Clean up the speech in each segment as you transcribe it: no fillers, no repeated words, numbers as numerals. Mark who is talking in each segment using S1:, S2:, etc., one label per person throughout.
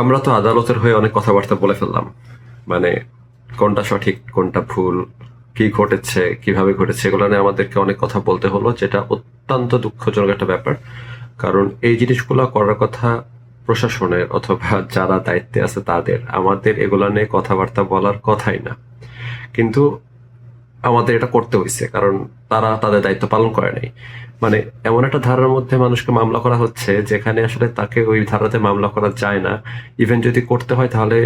S1: আমরা তো আদালতের হয়ে অনেক কথাবার্তা বলে ফেললাম, মানে কোনটা সঠিক কোনটা ভুল, কি ঘটেছে কিভাবে ঘটেছে এগুলো নিয়ে আমাদেরকে অনেক কথা বলতে হলো, যেটা অত্যন্ত দুঃখজনক একটা ব্যাপার। কারণ এই জিনিসগুলো করার কথা প্রশাসনের অথবা যারা দায়িত্বে আছে তাদের, আমাদের এগুলা নিয়ে কথাবার্তা বলার কথাই না। কিন্তু আমাদের এটা করতে হয়েছে কারণ তারা তাদের দায়িত্ব পালন করে নাই। মানে এমন একটা ধারার মধ্যে মানুষকে মামলা করা হচ্ছে যেখানে আসলে তাকে ওই ধারাতে মামলা করা যায় না। ইভেন যদি করতে হয় তাহলে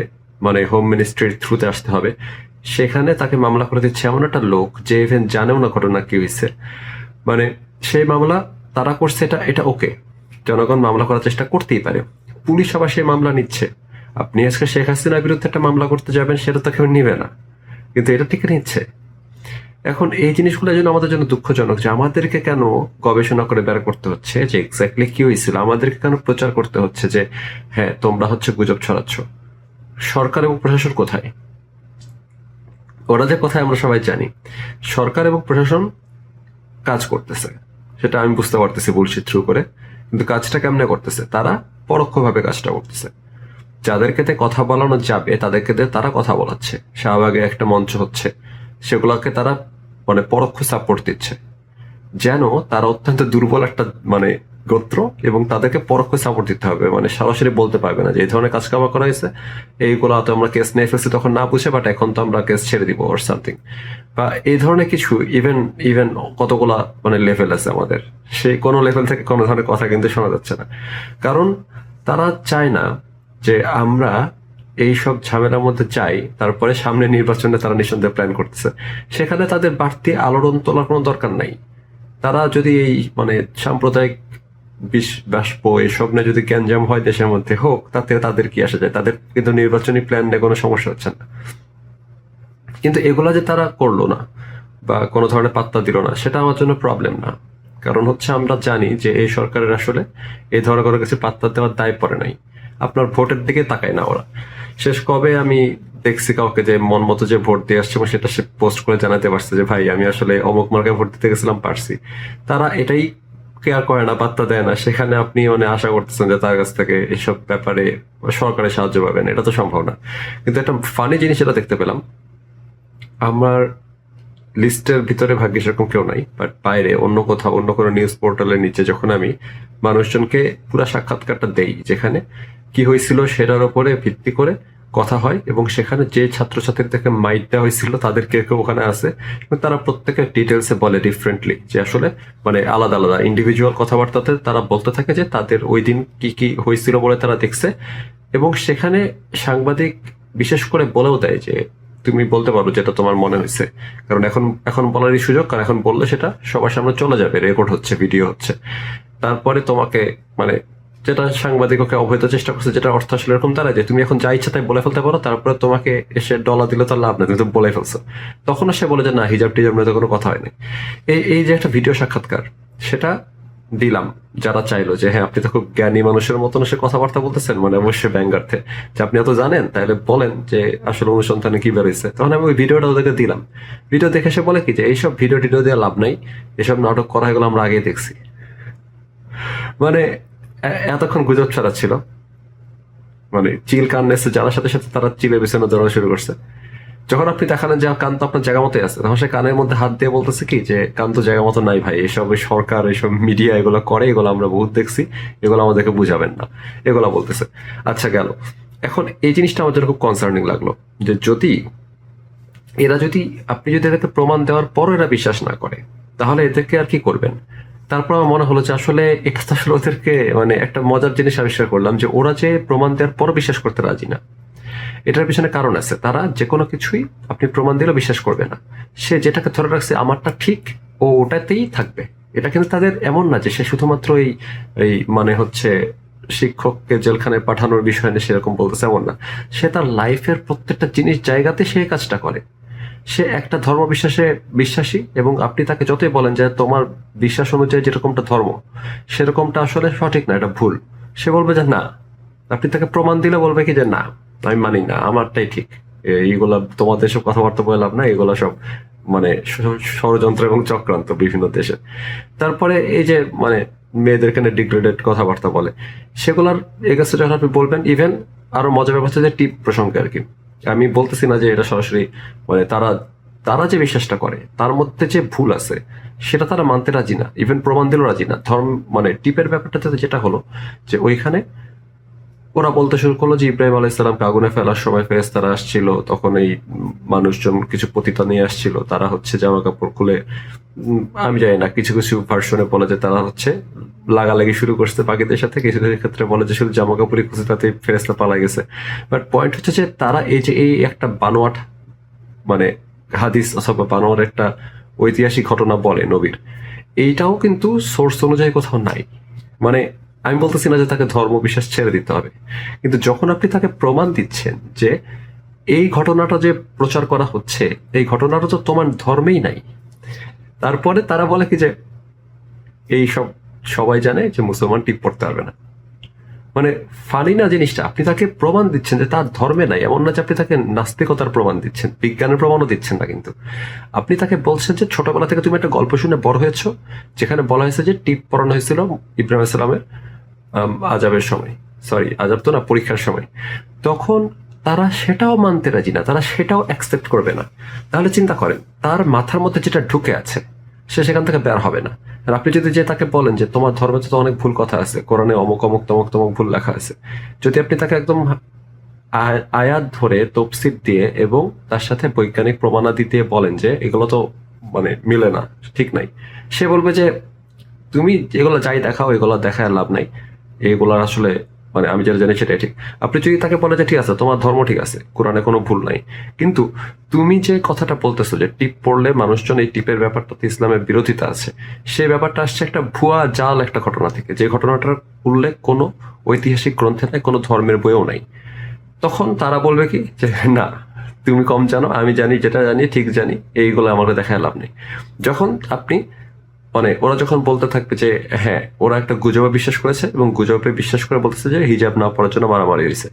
S1: মানে হোম মিনিস্ট্রির থ্রুতে আসতে হবে। সেখানে তাকে মামলা করে দিচ্ছে এমন একটা লোক যে ইভেন জানেও না ঘটনা কি হয়েছে। মানে সেই মামলা তারা করছে, এটা এটা ওকে, জনগণ মামলা করার চেষ্টা করতেই পারে। পুলিশ আবার সেই মামলা নিচ্ছে। আপনি আজকে শেখ হাসিনার বিরুদ্ধে একটা মামলা করতে যাবেন, সেটা তো কেউ নিবে না, কিন্তু এটা ঠিক নিচ্ছে। এখন এই জিনিসগুলো জন্য আমাদের জন্য দুঃখজনক যে আমাদেরকে কেন গবেষণা করে বের করতে হচ্ছে যে এক্স্যাক্টলি কি হয়েছিল, আমাদেরকে কেন প্রচার করতে হচ্ছে যে হ্যাঁ তোমরা হচ্ছে গুজব ছড়াচ্ছ। সরকার এবং প্রশাসন কোথায়? ওরা যে কোথায় আমরা সবাই জানি। সরকার এবং প্রশাসন কাজ করতেছে, সেটা আমি বুঝতে পারতেছি বুলশিট থ্রু করে, কিন্তু কাজটা কেমনে করতেছে? তারা পরোক্ষভাবে কাজটা করতেছে। যাদেরকে দিয়ে কথা বলানো যাবে তাদেরকে দিয়ে তারা কথা বলাচ্ছে, শাহবাগে একটা মঞ্চ হচ্ছে, সেগুলোকে তারা মানে পরোক্ষ সাপোর্ট দিচ্ছে, যেন তারা অত্যন্ত দুর্বল একটা মানে গোত্র, এবং তাদেরকে পরোক্ষ সাপোর্ট দিতে হবে। মানে সরাসরি বলতে পারবে না যে এই ধরনের কাজ কামা করা হয়েছে, এইগুলো তো আমরা কেস নিয়ে ফেলছি তখন না বুঝে, বাট এখন তো আমরা কেস ছেড়ে দিব ওর সামথিং, বা এই ধরনের কিছু। ইভেন ইভেন কতগুলা মানে লেভেল আছে আমাদের, সেই কোনো লেভেল থেকে কোনো ধরনের কথা কিন্তু শোনা যাচ্ছে না। কারণ তারা চায় না যে আমরা এই সব ঝামেলার মধ্যে যাই। তারপরে সামনে নির্বাচনে তারা নিঃসন্দেহে প্ল্যান করতেছে, সেখানে তাদের বাড়তি আলোড়ন তোলার কোনো দরকার নাই। তারা যদি এই মানে সাম্প্রদায়িক বিষ বাষ্প এইসব নিয়ে যদি গ্যাঞ্জাম হয় দেশের মধ্যে, হোক, তাতে তাদের কি আসে যায়? তাদের কিন্তু নির্বাচনী প্ল্যান নিয়ে কোনো সমস্যা হচ্ছে না। কিন্তু এগুলা যে তারা করলো না বা কোনো ধরনের পাত্তা দিল না, সেটা আমার জন্য প্রবলেম না। কারণ হচ্ছে আমরা জানি যে এই সরকারের আসলে এই ধরনের কোনো কিছু পাত্তা দেওয়ার দায় পড়ে নাই। আপনার ভোটের দিকে তাকায় না ওরা। শেষ কবে আমি দেখছি কাউকে যে মন মতো যে ভোট দিয়ে আসছে এবং সেটা সে পোস্ট করে জানাতে পারছে যে ভাই আমি আসলে অমুক মার্কায় ভোট দিতে গেছিলাম, পারছি। তারা এটাই কেয়ার করে না, পাত্তা দেয় না। সেখানে আপনি মানে আশা করতেছেন যে তার কাছ থেকে এইসব ব্যাপারে সরকারের সাহায্য পাবেন, এটা তো সম্ভব না। কিন্তু একটা ফানি জিনিস এটা দেখতে পেলাম, আমার লিস্টের ভিতরে ভাগ্যে সেরকম কেউ নাই, বাট বাইরে অন্য কোথাও অন্য কোনো নিউজ পোর্টালের নিচে যখন আমি মানুষজনকে পুরো সাক্ষাৎকারটা দেই, যেখানে কি হয়েছিল সেটার উপরে ভিত্তি করে কথা হয়, এবং সেখানে যে ছাত্রছাত্রীদেরকে মাইট দেওয়া হয়েছিল তাদের কেউ কেউ ওখানে আছে, এবং তারা প্রত্যেকের ডিটেলসে বলে ডিফারেন্টলি যে আসলে মানে আলাদা আলাদা ইন্ডিভিজুয়াল কথাবার্তাতে তারা বলতে থাকে যে তাদের ওই দিন কি কি হয়েছিল বলে তারা দেখছে। এবং সেখানে সাংবাদিক বিশেষ করে বলেও দেয় যে তুমি বলতে পারো যেটা তোমার মনে হয়েছে, কারণ এখন এখন বলারই সুযোগ, কারণ এখন বললে সেটা সবার সামনে চলে যাবে, রেকর্ড হচ্ছে, ভিডিও হচ্ছে। তারপরে তোমাকে মানে যেটা সাংবাদিককে অবৈধ চেষ্টা করছে, যেটা অর্থ আসলে এরকম দাঁড়ায় যে তুমি এখন যা ইচ্ছা তাই বলে ফেলতে পারো, তারপরে তোমাকে এসে ডলা দিলে তো লাভ নেই, তুমি তো বলে ফেলছো। তখন সে বলে যে না, হিজাব টিজাব নিয়ে তো কোনো কথা হয়নি। এই এই যে একটা ভিডিও সাক্ষাৎকার, সেটা দিলাম যারা চাইলো যে হ্যাঁ আপনি তো খুব জ্ঞানী মানুষের মতন সে কথাবার্তা বলতেছেন, মানে অবশ্যই ব্যাঙ্গার্থে, যে আপনি এত জানেন তাহলে বলেন যে আসলে অনুসন্ধানে কি বেরোইছে। তখন আমি ওই ভিডিওটা ওদেরকে দিলাম। ভিডিও দেখে সে বলে কি যে এইসব ভিডিও টিডিও দিয়ে লাভ নাই, এসব নাটক করা এগুলো আমরা আগেই দেখছি। মানে এতক্ষণ গুজব ছড়াচ্ছিল, মানে চিল কান্নেসে জানার সাথে সাথে তারা চিলের পিছনে দৌড়ানো শুরু করছে। যখন আপনি দেখালেন যে কান তো আপনার জায়গা মতোই আছে, তখন সে কানের মধ্যে হাত দিয়ে বলতেছে কি যে কান তো জায়গা মতো নাই ভাই, এসব ওই সরকার এইসব মিডিয়া এগুলো করে, এগুলো আমরা বহুত দেখছি, এগুলো আমাদেরকে বুঝাবেন না, এগুলো বলতেছে। আচ্ছা গেল। এখন এই জিনিসটা আমার জন্য খুব কনসার্নিং লাগলো, যে যদি এরা যদি আপনি যদি এটাকে প্রমাণ দেওয়ার পরও এরা বিশ্বাস না করে, তাহলে এদেরকে আর কি করবেন? তারপর আমার মনে হলো যে আসলে এটা তো আসলে ওদেরকে মানে একটা মজার জিনিস আবিষ্কার করলাম, যে ওরা যে প্রমাণ দেওয়ার পরও বিশ্বাস করতে রাজি না। এটার পিছনে কারণ আছে। তারা যে কোনো কিছুই আপনি প্রমাণ দিলেও বিশ্বাস করবে না। সে যেটাকে ধরে রাখছে আমারটা ঠিক, ও ওটাতেই থাকবে। এটা কিন্তু তাদের এমন না যে সে শুধুমাত্র এই এই মানে হচ্ছে শিক্ষককে জেলখানায় পাঠানোর বিষয় নিয়ে সেরকম বলতেছে, এমন না। সে তার লাইফের প্রত্যেকটা জিনিস জায়গাতে সে কাজটা করে। সে একটা ধর্ম বিশ্বাসে বিশ্বাসী, এবং আপনি তাকে যতই বলেন যে তোমার বিশ্বাস অনুযায়ী যেরকমটা ধর্ম সেরকমটা আসলে সঠিক না, এটা ভুল, সে বলবে যে না। আপনি তাকে প্রমাণ দিলে বলবে কি যে না, আমি মানি না, আমারটাই ঠিক, এইগুলা তোমাদের সব কথাবার্তা বলে লাভ না, এগুলা সব মানে ষড়যন্ত্র এবং চক্রান্ত বিভিন্ন দেশে। তারপরে এই যে মানে মেয়েদের এখানে ডিগ্রেডেড কথাবার্তা বলে, সেগুলার এগেছে যখন আপনি বলবেন, ইভেন আরো মজার ব্যাপার হচ্ছে যে টিপ প্রসঙ্গে আর কি, আমি বলতেছি না যে এটা সরাসরি মানে তারা তারা যে বিশ্বাসটা করে তার মধ্যে যে ভুল আছে সেটা তারা মানতে রাজি না, ইভেন প্রমাণ দিলেও রাজি না। ধর্ম মানে টিপের ব্যাপারটাতে যেটা হলো যে ওইখানে ওরা বলতে শুরু করলো যে ইব্রাহিম আলাইসাল্লামকে আগুনে ফেলার সময় ফেরেশতারা আসছিল, তখন এই মানুষজন কিছু পতিতা নিয়ে আসছিল, তারা হচ্ছে জামা কাপড় খুলে আমি জানি না, কিছু কিছু ভার্সনে বলে যে তারা হচ্ছে লাগালাগি শুরু করছে পাখিদের সাথে, কিছু কিছু ক্ষেত্রে বলে যে শুধু জামা কাপড়ই খুঁজে তাতে ফেরেশতা পালা গেছে। বাট পয়েন্ট হচ্ছে যে তারা এই যে এই একটা বানোয়াট মানে হাদিস অথবা বানোয়ার একটা ঐতিহাসিক ঘটনা বলে নবীর, এইটাও কিন্তু সোর্স অনুযায়ী কোথাও নাই। মানে আমি বলতেছি না যে তাকে ধর্ম বিশ্বাস ছেড়ে দিতে হবে, কিন্তু যখন আপনি তাকে প্রমাণ দিচ্ছেন যে এই ঘটনাটা যে প্রচার করা হচ্ছে এই ঘটনাটা তো তোমার ধর্মেই নাই, তারপরে তারা বলে কি যে এই সব সবাই জানে যে মুসলমান টিপ পড়তে পারবে না। মানে ফানি না জিনিসটা, আপনি তাকে প্রমাণ দিচ্ছেন যে তার ধর্মে নাই, এমন না যে আপনি তাকে নাস্তিকতার প্রমাণ দিচ্ছেন, বিজ্ঞানের প্রমাণও দিচ্ছেন না, কিন্তু আপনি তাকে বলছেন যে ছোটবেলা থেকে তুমি একটা গল্প শুনে বড় হয়েছো যেখানে বলা হয়েছে যে টিপ পড়ানো হয়েছিল ইব্রাহিম ইসলামের আজাবের সময়, সরি আজাব তো না, পরীক্ষার সময়। তখন তারা সেটাও মানতে রাজি না, তারা সেটাও অ্যাকসেপ্ট করবে না। তাহলে চিন্তা করেন তার মাথার মধ্যে যেটা ঢুকে আছে সে সেখান থেকে বের হবে না। আর আপনি যদি যে তাকে বলেন যে তোমার ধর্মে তো অনেক ভুল কথা আছে, কোরআনে অমুক অমুক তমুক তমুক ভুল লেখা আছে, যদি আপনি তাকে একদম আয়াত ধরে তফসির দিয়ে এবং তার সাথে বৈজ্ঞানিক প্রমাণাদি দিয়ে বলেন যে এগুলো তো মানে মিলে না, ঠিক নাই, সে বলবে যে তুমি এগুলো যাই দেখাও এগুলো দেখায় লাভ নাই, এগুলার আসলে মানে আমি যেটা জানি সেটাই ঠিক। আপনি যদি তাকে বলে যে ঠিক আছে তোমার ধর্ম ঠিক আছে, কোরআনে কোনো ভুল নাই, কিন্তু তুমি যে কথাটা বলতেছো যে টিপ পড়লে মানুষজন এই টিপের ব্যাপারটাতে ইসলামের বিরোধিতা আছে, সেই ব্যাপারটা আসছে একটা ভুয়া জাল একটা ঘটনা থেকে, যে ঘটনাটার উল্লেখ কোনো ঐতিহাসিক গ্রন্থে নাই, কোনো ধর্মের বইও নাই। তখন তারা বলবে কি যে না তুমি কম জানো, আমি জানি, যেটা জানি ঠিক জানি, এইগুলো আমাকে দেখায় লাভ নেই। যখন আপনি মানে ওরা যখন বলতে থাকবে যে হ্যাঁ ওরা একটা গুজবে বিশ্বাস করেছে এবং গুজবে বিশ্বাস করে বলতেছে যে হিজাব না পড়ার জন্য মারামারি হয়েছে,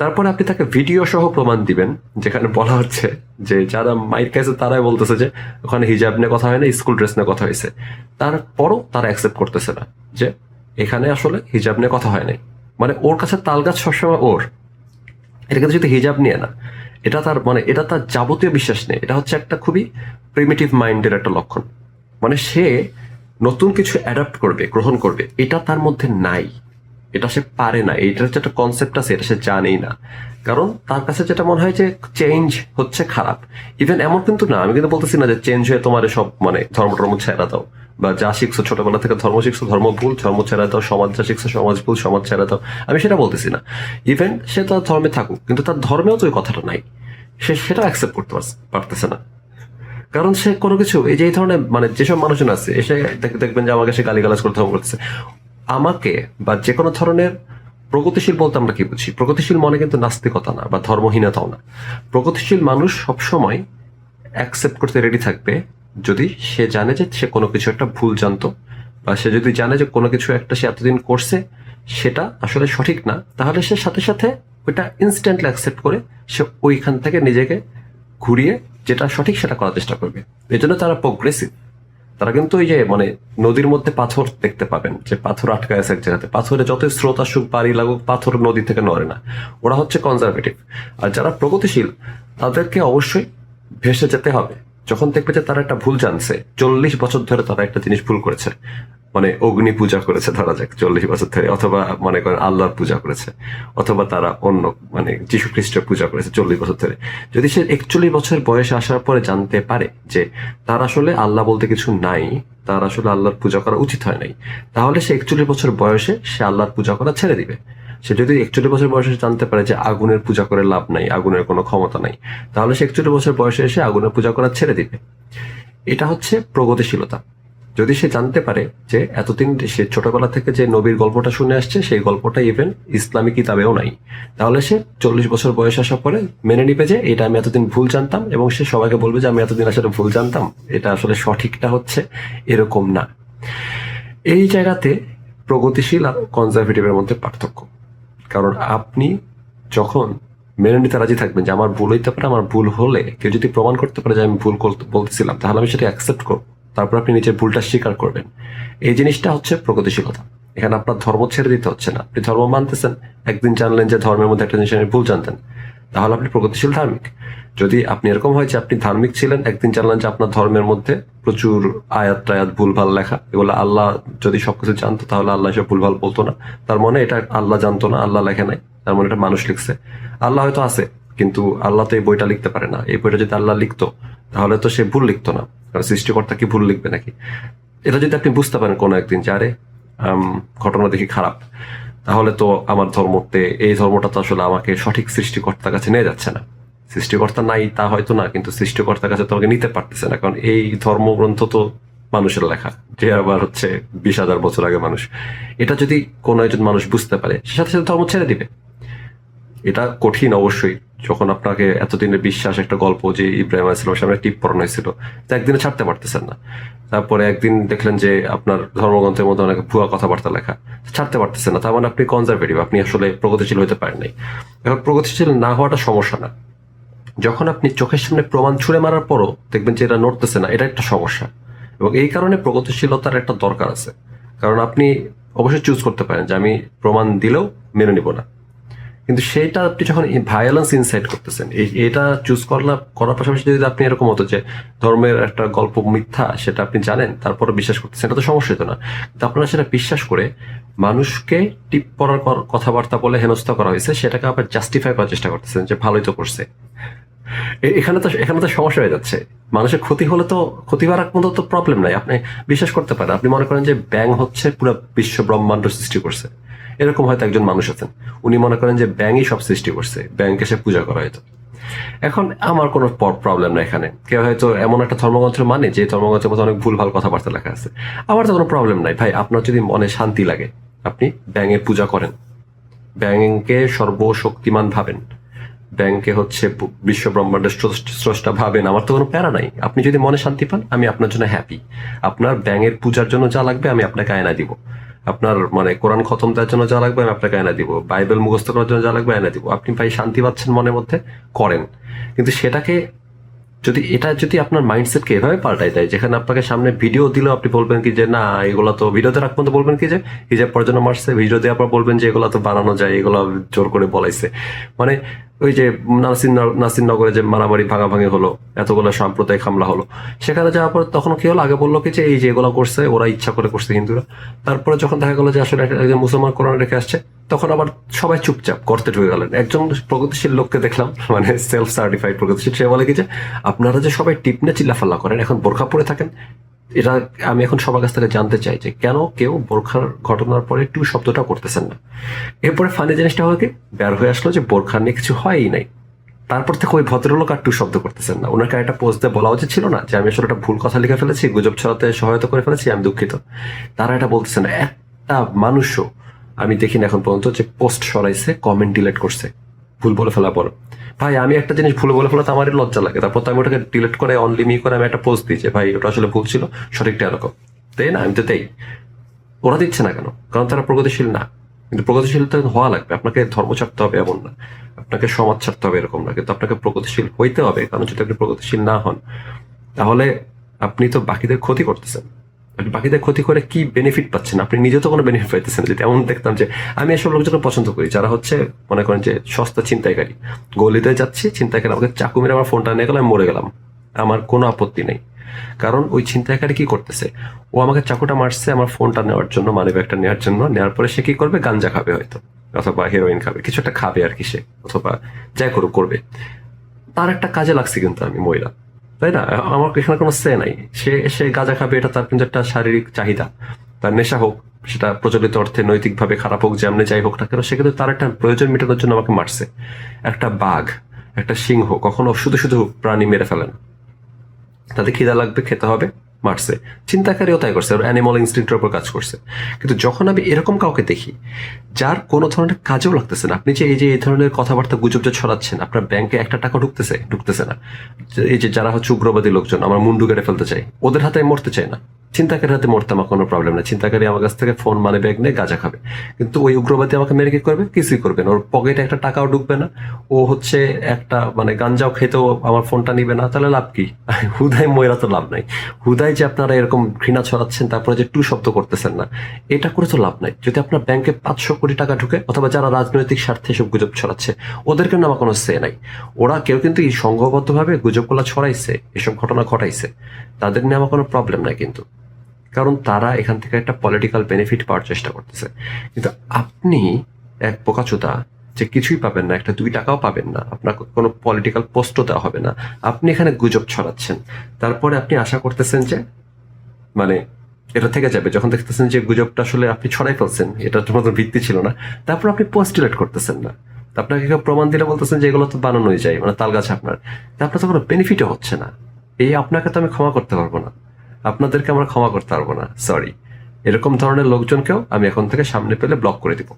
S1: তারপরে আপনি তাকে ভিডিও সহ প্রমাণ দিবেন যেখানে বলা হচ্ছে যে যারা মাইর খাইছে তারাই বলতেছে যে ওখানে হিজাব নিয়ে কথা হয় না, স্কুল ড্রেস নিয়ে কথা হয়েছে, তারপরও তারা অ্যাকসেপ্ট করতেছে না যে এখানে আসলে হিজাব নিয়ে কথা হয় নাই। মানে ওর কাছে তালগাছ সবসময় ওর, এটা কিন্তু যদি হিজাব নিয়ে না, এটা তার মানে এটা তার যাবতীয় বিশ্বাস নেই, এটা হচ্ছে একটা খুবই প্রিমিটিভ মাইন্ডের একটা লক্ষণ। মানে সে নতুন কিছু অ্যাডাপ্ট করবে, গ্রহণ করবে, এটা তার মধ্যে নাই, এটা সে পারে না, এইটার যে একটা কনসেপ্ট আছে এটা সে জানেই না। কারণ তার কাছে যেটা মনে হয় যে চেঞ্জ হচ্ছে খারাপ। ইভেন এমন কিন্তু না, আমি কিন্তু বলতেছি না যে চেঞ্জ হয়ে তোমার সব মানে ধর্ম টর্ম ছেড়া দাও, বা যা শিখছো ছোটবেলা থেকে ধর্ম শিখছো ধর্ম ভুল, ধর্ম ছেড়া দাও, সমাজ যা শিখছো সমাজ ভুল, সমাজ ছেড়া দাও, আমি সেটা বলতেছি না। ইভেন সে তার ধর্মে থাকুক, কিন্তু তার ধর্মেও তো ওই কথাটা নাই, সে সেটা অ্যাকসেপ্ট করতে পারতেছে না। কারণ সে কোনো কিছু এই যে এই ধরনের মানে যেসব মানুষজন আছে এসে দেখবেন যে আমাকে সে গালিগালাজ করতে করতেছে আমাকে, বা যে কোনো ধরনের প্রগতিশীল বলতে আমরা কি বুঝি, প্রগতিশীল মনে কিন্তু নাস্তিকতা না বা ধর্মহীনতাও না। প্রগতিশীল মানুষ সবসময় অ্যাকসেপ্ট করতে রেডি থাকবে যদি সে জানে যে সে কোনো কিছু একটা ভুল জানতো, বা সে যদি জানে যে কোনো কিছু একটা সে এতদিন করছে সেটা আসলে সঠিক না, তাহলে সে সাথে সাথে ওইটা ইনস্ট্যান্টলি অ্যাকসেপ্ট করে সে ওইখান থেকে নিজেকে ঘুরিয়ে যেটা সঠিক সেটা করার চেষ্টা করবে। এই জন্য তারা প্রোগ্রেসিভ। তারা কিন্তু ওই যে মানে নদীর মধ্যে পাথর দেখতে পাবেন যে পাথর আটকায় আছে এক জায়গাতে, পাথরে যত স্রোত আসুক বাড়ি লাগুক পাথর নদী থেকে নড়ে না, ওরা হচ্ছে কনজারভেটিভ। আর যারা প্রগতিশীল তাদেরকে অবশ্যই ভেসে যেতে হবে যখন দেখবে যে তারা একটা ভুল জানছে, 40 বছর ধরে তারা একটা জিনিস ভুল করেছে, মানে অগ্নি পূজা করেছে ধরা যাক 40 বছর ধরে, অথবা মনে করেন আল্লাহর পূজা করেছে, অথবা তারা অন্য মানে যীশু খ্রিস্টের পূজা করেছে 40 বছর ধরে। যদি সে 41 বছর বয়সে আসার পরে জানতে পারে যে তার আসলে আল্লাহ বলতে কিছু নাই, তার আসলে আল্লাহর পূজা করা উচিত হয় নাই, তাহলে সে 41 বছর বয়সে সে আল্লাহর পূজা করা ছেড়ে দিবে। সে যদি 41 বছর বয়সে জানতে পারে যে আগুনের পূজা করে লাভ নাই, আগুনের কোনো ক্ষমতা নাই, তাহলে সে 41 বছর বয়সে এসে আগুনের পূজা করা ছেড়ে দিবে। এটা হচ্ছে প্রগতিশীলতা। যদি সে জানতে পারে যে এতদিন সে ছোটবেলা থেকে যে নবীর গল্পটা শুনে আসছে সেই গল্পটা ইভেন ইসলামী কিতাবেও নাই, তাহলে সে 40 বছর বয়স আসার পরে মেনে নিবে যে এটা আমি এতদিন ভুল জানতাম, এবং সে সবাইকে বলবে যে আমি এতদিন আসলে ভুল জানতাম, এটা আসলে সঠিকটা হচ্ছে এরকম না। এই জায়গাতে প্রগতিশীল আর কনজারভেটিভের মধ্যে পার্থক্য। কারণ আপনি যখন মেনে নিতে রাজি থাকবেন যে আমার ভুল হইতে পারে, আমার ভুল হলে কেউ যদি প্রমাণ করতে পারে যে আমি ভুল বলতেছিলাম, তাহলে আমি সেটা অ্যাকসেপ্ট করবো, তারপর আপনি নিজের ভুলটা স্বীকার করবেন। এই জিনিসটা হচ্ছে প্রগতিশীলতা। এখানে আপনার ধর্ম ছেড়ে দিতে হচ্ছে না। আপনি ধর্ম মানতেছেন, একদিন জানলেন যে ধর্মের মধ্যে একটা জিনিস আপনি ভুল জানতেন, তাহলে আপনি প্রগতিশীল ধার্মিক। যদি আপনি এরকম হয় যে আপনি ধার্মিক ছিলেন, একদিন জানলেন যে আপনার ধর্মের মধ্যে প্রচুর আয়াত টায়াত ভুলভাল লেখা, এগুলো আল্লাহ যদি সবকিছু জানতো তাহলে আল্লাহ এসব ভুলভাল বলতো না। তার মানে এটা আল্লাহ জানতো না, আল্লাহ লেখে নাই, তার মানে এটা মানুষ লিখছে। আল্লাহ হয়তো আছে, কিন্তু আল্লাহ তো এই বইটা লিখতে পারে না। এই বইটা যদি আল্লাহ লিখতো তাহলে তো সে ভুল লিখতো না, কারণ সৃষ্টিকর্তা কি ভুল লিখবে নাকি? এটা যদি আপনি বুঝতে পারেন কোনো একদিন যে আরে ঘটনা দেখি খারাপ, তাহলে তো আমার ধর্মতে এই ধর্মটা তো আসলে আমাকে সঠিক সৃষ্টিকর্তার কাছে নিয়ে যাচ্ছে না। সৃষ্টিকর্তা নাই তা হয়তো না, কিন্তু সৃষ্টিকর্তার কাছে তোমাকে নিতে পারতেছে না, কারণ এই ধর্মগ্রন্থ তো মানুষের লেখা, যে আবার হচ্ছে 20,000 বছর আগে মানুষ। এটা যদি কোনো একজন মানুষ বুঝতে পারে, সে সাথে সাথে ধর্ম ছেড়ে দিবে। এটা কঠিন অবশ্যই, যখন আপনাকে এতদিনের বিশ্বাস একটা গল্প যে ইব্রাহিম আলাইহিস সামনে টিপ পড়ানো হয়েছিল, তা একদিনে ছাড়তে পারতেছেন না। তারপরে একদিন দেখলেন যে আপনার ধর্মগ্রন্থের মধ্যে অনেক ভুয়া কথাবার্তা লেখা, ছাড়তে পারতেছেন না, তার মানে আপনি কনজারভেটিভ, আপনি আসলে প্রগতিশীল হতে পারেন নাই। এখন প্রগতিশীল না হওয়াটা সমস্যা না, যখন আপনি চোখের সামনে প্রমাণ ছুড়ে মারার পরও দেখবেন যে এটা নড়তেছে না, এটা একটা সমস্যা। এবং এই কারণে প্রগতিশীলতার একটা দরকার আছে, কারণ আপনি অবশ্যই চুজ করতে পারেন যে আমি প্রমাণ দিলেও মেনে নিব না, কিন্তু সেইটা আপনি যখন ভায়োলেন্স ইনসাইট করতেছেন, এটা চুজ করার পাশাপাশি যদি আপনি এরকম হতো যে ধর্মের একটা গল্প মিথ্যা সেটা আপনি জানেন তারপরে বিশ্বাস করতেছেন, এটা তো সমস্যা হতো না। কিন্তু আপনারা সেটা বিশ্বাস করে মানুষকে টিপ পড়ার কথাবার্তা বলে হেনস্থা করা হয়েছে, সেটাকে আবার জাস্টিফাই করার চেষ্টা করতেছেন যে ভালোই তো করছে। এখানে তো সমস্যা হয়ে যাচ্ছে। মানুষের ক্ষতি হলে তো ক্ষতি হওয়ার মতো তো প্রবলেম নাই, আপনি বিশ্বাস করতে পারেন। আপনি মনে করেন যে ব্যাং হচ্ছে পুরো বিশ্ব ব্রহ্মাণ্ড সৃষ্টি করছে, এরকম হয়তো একজন মানুষ আছেন, উনি মনে করেন যে ব্যাংই সব সৃষ্টি করছে, ব্যাংকে সে পূজা করা হয়তো। এখন আমার কোনো প্রবলেম না এখানে, কেউ হয়তো এমন একটা ধর্মগ্রন্থ মানে যে ধর্মগ্রন্থের মধ্যে অনেক ভুলভাল কথাবার্তা লেখা আছে, আমার তো কোনো প্রবলেম নাই ভাই। আপনার যদি মনে শান্তি লাগে আপনি ব্যাঙের পূজা করেন, ব্যাংকে সর্বশক্তিমান ভাবেন, ব্যাংকে হচ্ছে বিশ্ব ব্রহ্মাণ্ডের স্রষ্টা ভাবেন, আমার তো কোনো প্যারা নাই। আপনি যদি মনে শান্তি পান আমি আপনার জন্য হ্যাপি। আপনার ব্যাঙের পূজার জন্য যা লাগবে আমি আপনাকে আয়না দিব, আপনার মানে কোরআন খতম দেওয়ার জন্য যা লাগবে আমি আপনাকে আয়না দিব, বাইবেল মুখস্থ করার জন্য যা লাগবে আয়না দিব। আপনি ভাই শান্তি পাচ্ছেন মনের মধ্যে, করেন। কিন্তু সেটাকে যদি আপনার মাইন্ডসেটকে এভাবে পাল্টাই দেয়, যেখানে আপনাকে সামনে ভিডিও দিলেও আপনি বলবেন কি যে না এগুলো তো ভিডিওতে রাখবেন, তো বলবেন কি যে হিজাব পরার জন্য মারছে, ভিডিও দেওয়ার পর বলবেন যে এগুলো তো বানানো যায়, এগুলো জোর করে বলাইছে। মানে ওই যে নাসিরনগরে যে মারামারি ভাঙাভাঙি হলো, এতগুলো সাম্প্রদায়িক হামলা হলো, সেখানে যাওয়ার পর তখন কি হলো, আগে বললো কি যে এই যে এগুলো করছে ওরা ইচ্ছা করে করছে হিন্দুরা। তারপরে যখন দেখা গেলো যে আসলে একজন মুসলমান কোরআন রেখে আসছে, তখন আবার সবাই চুপচাপ করতে ঢুকে গেলেন। একজন প্রগতিশীল লোককে দেখলাম, মানে সেলফ সার্টিফাইড প্রগতিশীল, সে বলে কি যে আপনারা যে সবাই টিপনে চিল্লাফাল্লা করেন, এখন বোরখা পরে থাকেন, এটা আমি এখন সবার কাছ থেকে জানতে চাই যে কেন কেউ বোরখার ঘটনার পরে টু শব্দটা করতেছেন না। এরপরে ফানি জিনিসটা হলো কি, বের হয়ে আসলো যে বোরখা নিয়ে কিছু হয়ই নাই। তারপর থেকে ওই ভদ্রলোক আর টু শব্দ করতেছেন না। ওনাকে একটা পোস্ট দিয়ে বলা উচিত ছিল না যে আমি আসলে একটা ভুল কথা লিখে ফেলেছি, গুজব ছড়াতে সহায়তা করে ফেলেছি, আমি দুঃখিত। তারা এটা বলতেছে না। একটা মানুষও আমি দেখি না এখন পর্যন্ত যে পোস্ট সরাইছে, কমেন্ট ডিলিট করছে ভুল বলে ফেলা পর। ভাই আমি একটা জিনিস ভুল বলে ফেলা তো আমারই লজ্জা লাগে, তারপর তো আমি ওটাকে ডিলিট করে অনলি মি করে আমি একটা পোস্ট দিই যে ভাই ওটা আসলে ভুল ছিল, সঠিকটা এরকম। তাই না? আমি তো তাই। ওরা দিচ্ছে না কেন? কারণ তারা প্রগতিশীল না। কিন্তু প্রগতিশীলতা হওয়া লাগবে, আপনাকে ধর্ম ছাড়তে হবে এমন না, আপনাকে সমাজ ছাড়তে হবে এরকম না, কিন্তু আপনাকে প্রগতিশীল হইতে হবে। কারণ যদি আপনি প্রগতিশীল না হন তাহলে আপনি তো বাকিদের ক্ষতি করতেছেন। আপনি বাকিদের ক্ষতি করে কি বেনিফিট পাচ্ছেন? আপনি নিজে তো কোনো বেনিফিট পাইতেছেন। যদি এমন দেখতাম যে আমি এসব লোকজনকে পছন্দ করি যারা হচ্ছে মনে করেন যে সস্তা ছিনতাইকারী, গলিতে যাচ্ছি, ছিনতাইকারী আমাকে চাকু মেরে আমার ফোনটা নিয়ে গেল, আমি মরে গেলাম, আমার কোনো আপত্তি নেই। কারণ ওই ছিনতাইকারী কি করতেছে, ও আমাকে চাকুটা মারছে আমার ফোনটা নেওয়ার জন্য, মানি ব্যাগটা নেওয়ার জন্য। নেওয়ার পরে সে কি করবে, গাঞ্জা খাবে হয়তো, অথবা হেরোইন খাবে, কিছু একটা খাবে আর কি সে, অথবা যাই করুক করবে। তার একটা কাজে লাগছে কিন্তু আমি মহিলা, তাই না? আমার এখানে কোনো সে নাই। সে সে গাঁজা খাবে, এটা তার কিন্তু একটা শারীরিক চাহিদা, তার নেশা হোক, সেটা প্রচলিত অর্থে নৈতিকভাবে খারাপ হোক, যেমনি যাই হোক না কেন, সে কিন্তু তার একটা প্রয়োজন মেটানোর জন্য আমাকে মারছে। একটা বাঘ, একটা সিংহ কখনো শুধু শুধু প্রাণী মেরে ফেলে না, তাদের খিদা লাগবে, খেতে হবে, মারছে, চিন্তাকারীও তাই করছে, ওর অ্যানিমাল ইনস্টিংক্টের উপর কাজ করছে। কিন্তু যখন আমি এরকম কাউকে দেখি যার কোনো ধরনের কাজেও লাগতেছে না, আপনি যে এই ধরনের কথাবার্তা গুজব যে ছড়াচ্ছেন, আপনার ব্যাংকে একটা টাকা ঢুকতেছে না, এই যে যারা হচ্ছে উগ্রবাদী লোকজন, আমার মুন্ডু কেটে ফেলতে চাই, ওদের হাতে মরতে চাই না, চিন্তাকারীর হাতে মরতে আমার কোনো প্রবলেম না। চিন্তাকারী আমার কাছ থেকে ফোন মানে ব্যাগ নিয়ে গাঁজা খাবে, কিন্তু ওই উগ্রবাদী আমাকে মেরে কি করবে? কিছুই করবে না, ওর পকেটে একটা টাকাও ঢুকবে না, ও হচ্ছে একটা মানে গাঞ্জাও খেতেও আমার ফোনটা নিবে না, তাহলে লাভ কি? হুদাই ময়রা তো লাভ নাই। হুদাই যে আপনারা এরকম ঘৃণা ছড়াচ্ছেন, তারপরে যে টু শব্দ করতেছেন না, এটা করে তো লাভ নাই। যদি আপনার ব্যাংকে 500 কোটি টাকা ঢুকে, অথবা যারা রাজনৈতিক স্বার্থে সব গুজব ছড়াচ্ছে, ওদেরকে আমার কোনো সে নাই। ওরা কেউ কিন্তু এই সংঘবদ্ধভাবে গুজবগুলো ছড়াইছে, এসব ঘটনা ঘটাইছে, তাদের নিয়ে আমার কোনো প্রবলেম নাই কিন্তু, কারণ তারা এখান থেকে একটা পলিটিক্যাল বেনিফিট পাওয়ার চেষ্টা করতেছে। কিন্তু আপনি এক বোকাচোদা, যে কিছুই পাবেন না, একটা 2 টাকাও পাবেন না, আপনার কোনো পলিটিক্যাল পোস্টও দেওয়া হবে না, আপনি এখানে গুজব ছড়াচ্ছেন, তারপরে আপনি আশা করতেছেন যে মানে এটা থেকে যাবে, যখন দেখতেছেন যে গুজবটা আসলে আপনি ছড়াই ফেলছেন, এটার মতো ভিত্তি ছিল না, তারপর আপনি পোস্ট ডিলেট করতেছেন না, তা আপনাকে কেউ প্রমাণ দিলে বলতেছেন যে এগুলো তো বানানোই যায়, মানে তাল গাছ আপনার, তা আপনার তো কোনো বেনিফিটও হচ্ছে না। এই আপনাকে তো আমি ক্ষমা করতে পারবো না, আপনাদেরকে আমরা ক্ষমা করতে পারবো না, সরি। এরকম ধরনের লোকজনকেও আমি এখন থেকে সামনে পেলে ব্লক করে দিব।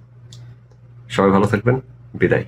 S1: সবাই ভালো থাকবেন, বিদায়।